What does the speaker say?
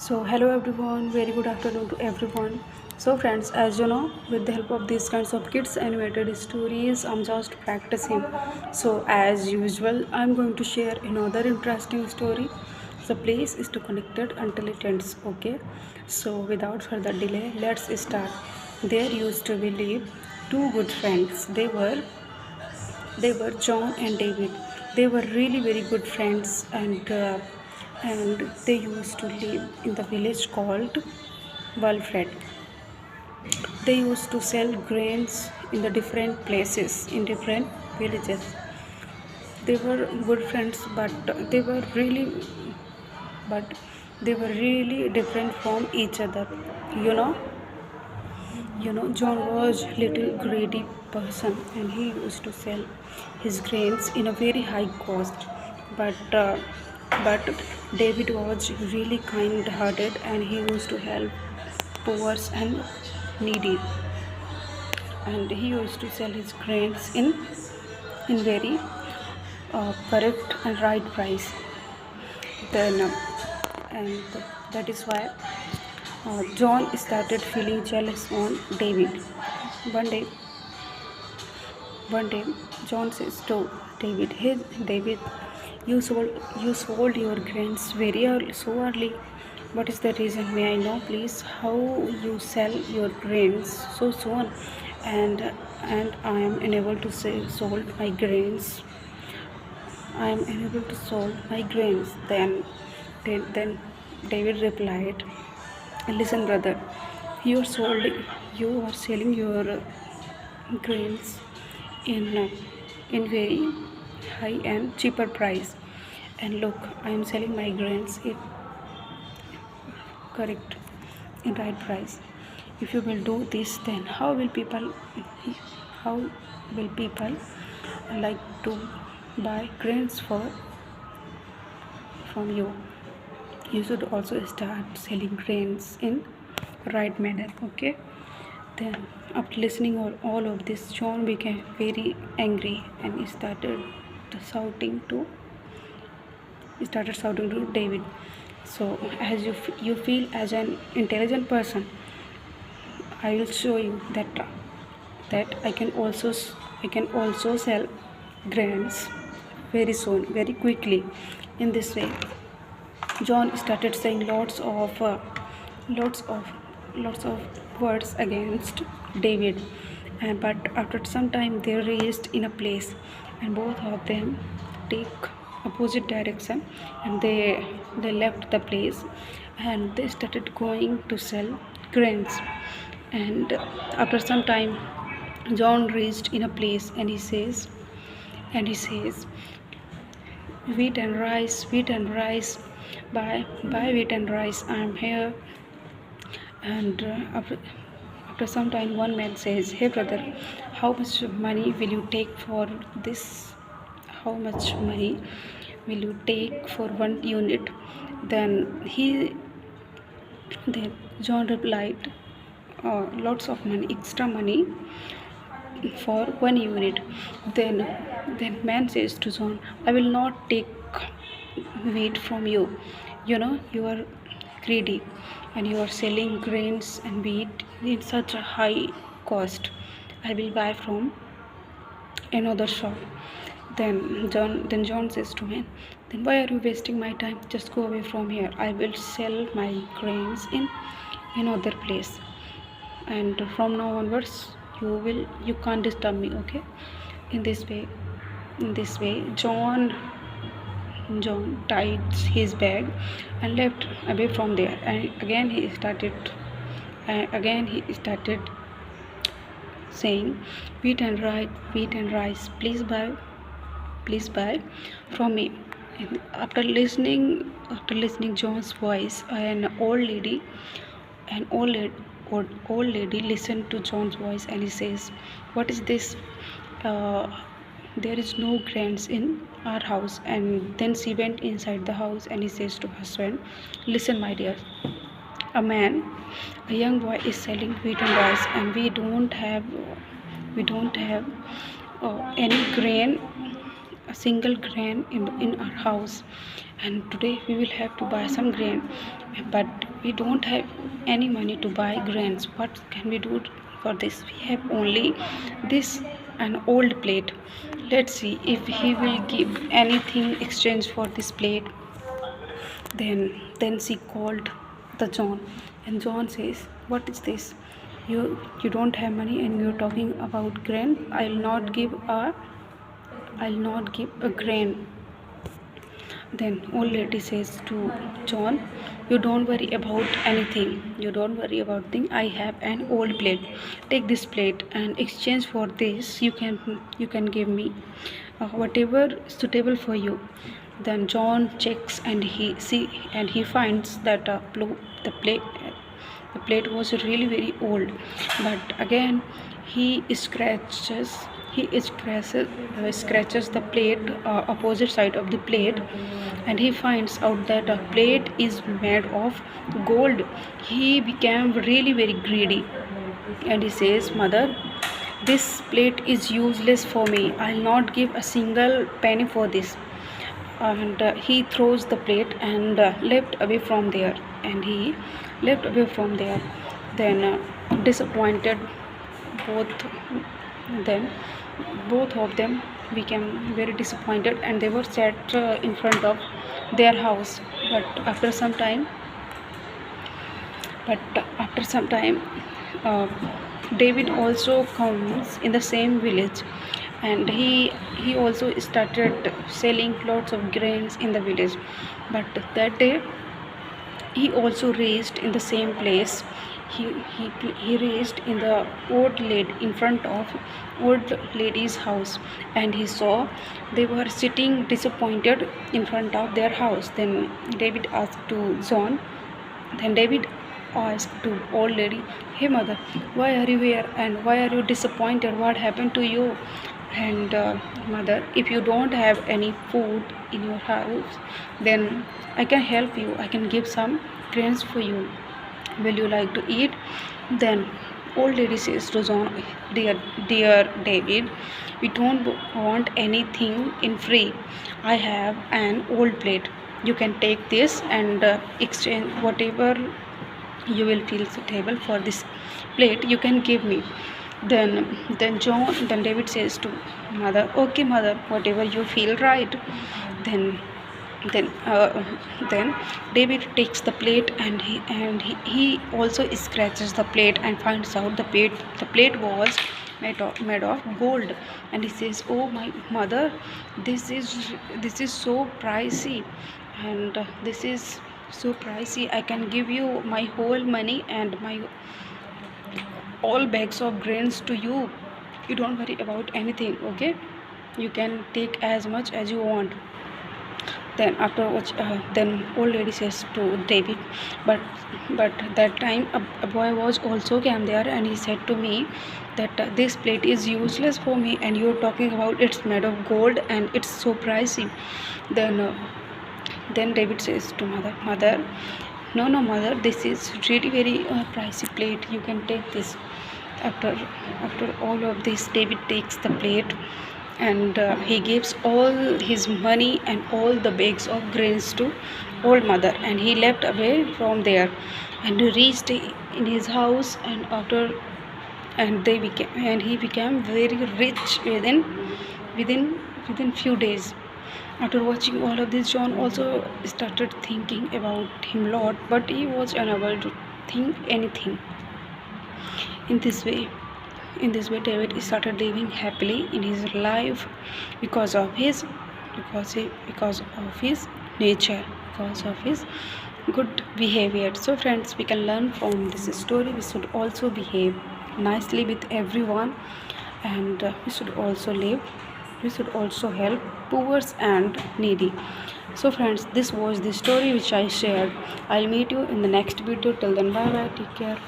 So hello everyone, very good afternoon to everyone. So friends, as you know, with the help of these kinds of kids animated stories, I'm just practicing. So as usual, I'm going to share another interesting story. So please stay connected until it ends. Okay. So without further delay, let's start. There used to be live two good friends. They were John and David. They were really very good friends, and they used to live in the village called Walfred. They used to sell grains in the different places in different villages. They were good friends, but they were really different from each other. You know, John was little greedy person, and he used to sell his grains in a very high cost. But uh, but David was really kind-hearted, and he used to help poor and needy. And he used to sell his grains in very correct and right price. Then and that is why John started feeling jealous on David. One day, One day, John says to David, "Hey, David, you sold your grains very early, so early. What is the reason? May I know, please, how you sell your grains so soon?" And and I am unable to say sold my grains. I am unable to sold my grains. Then David replied, "Listen, brother, you are sold. You are selling your grains in very high and cheaper price, and look, I am selling my grains in correct in right price. If you will do this, then how will people like to buy grains from you? You should also start selling grains in right manner." Okay. Then, after listening all of this, John became very angry, and shouting to he started shouting to David. "So, as you feel as an intelligent person, I will show you that I can also sell grains very soon, very quickly." In this way, John started saying lots of lots of words against David, and but after some time they reached in a place, and both of them take opposite direction, and they left the place, and they started going to sell grains. And after some time, John reached in a place, and he says, wheat and rice, buy wheat and rice, I am here." And after some time, one man says, "Hey brother, how much money will you take for this? How much money will you take for 1 unit?" Then he then John replied, "Lots of money, extra money for 1 unit." Then man says to John, "I will not take wheat from you. You are greedy, and you are selling grains and wheat in such a high cost. I will buy from another shop." Then John says to me, "Then why are you wasting my time? Just go away from here. I will sell my grains in another place, and from now onwards you can't disturb me." Okay. In this way John tied his bag and left away from there, and again he started saying, wheat and rice, please buy from me." And after listening John's voice, an old lady listened to John's voice, and he says, "What is this? uh, there is no grains in our house." And then she went inside the house, and he says to her husband, "Listen, my dear, a man a young boy is selling wheat and rice, and we don't have any grain, a single grain in our house, and today we will have to buy some grain. But we don't have any money to buy grains. What can we do for this? We have only this, an old plate. Let's see if he will give anything exchange for this plate. Then she called the John, and John says, what is this? You don't have money and you're talking about grain. I'll not give a grain. Then old lady says to John, you don't worry about anything. You don't worry about thing. I have an old plate. Take this plate, and exchange for this you can give me whatever suitable for you. Then John checks, and he finds that the plate was really very old. But again he scratches the plate, opposite side of the plate, and he finds out that the plate is made of gold. He became really very greedy, and he says, mother, this plate is useless for me. I'll not give a single penny for this. And he throws the plate and left away from there. Then disappointed, both then both of them became very disappointed, and they were sat in front of their house. But after some time, uh, David also comes in the same village, and he also started selling lots of grains in the village. But that day he also raised in the same place. He raised in the in front of old lady's house, and he saw they were sitting disappointed in front of their house. Then David asked to old lady, hey mother, why are you here and why are you disappointed? What happened to you? And mother, if you don't have any food in your house, then I can help you. I can give some grains for you. Will you like to eat? Then old lady says to John, dear David, we don't want anything in free. I have an old plate. You can take this and exchange whatever you will feel suitable for this plate. You can give me. Then David says to mother, okay mother, whatever you feel right. Then then uh, then David takes the plate, and he also scratches the plate and finds out the plate was made of gold. And he says, oh my mother, this is so pricey, and this is so pricey. I can give you my whole money and my all bags of grains to you. You don't worry about anything, okay? You can take as much as you want. Then afterwards, then old lady says to David, but that time a boy was also came there, and he said to me that this plate is useless for me, and you're talking about it's made of gold and it's so pricey. Then uh, then David says to mother, no mother, this is really very pricey plate. You can take this. After all of this, David takes the plate, and he gives all his money and all the bags of grains to old mother, and he left away from there, and he reached in his house, and he became very rich within few days. After watching all of this, John also started thinking about him a lot, but he was unable to think anything. In this way, David started living happily in his life because of his nature, because of his good behavior. So friends, we can learn from this story. We should also behave nicely with everyone, and we should also help poor and needy. So friends, this was the story which I shared. I'll meet you in the next video. Till then, bye bye, take care.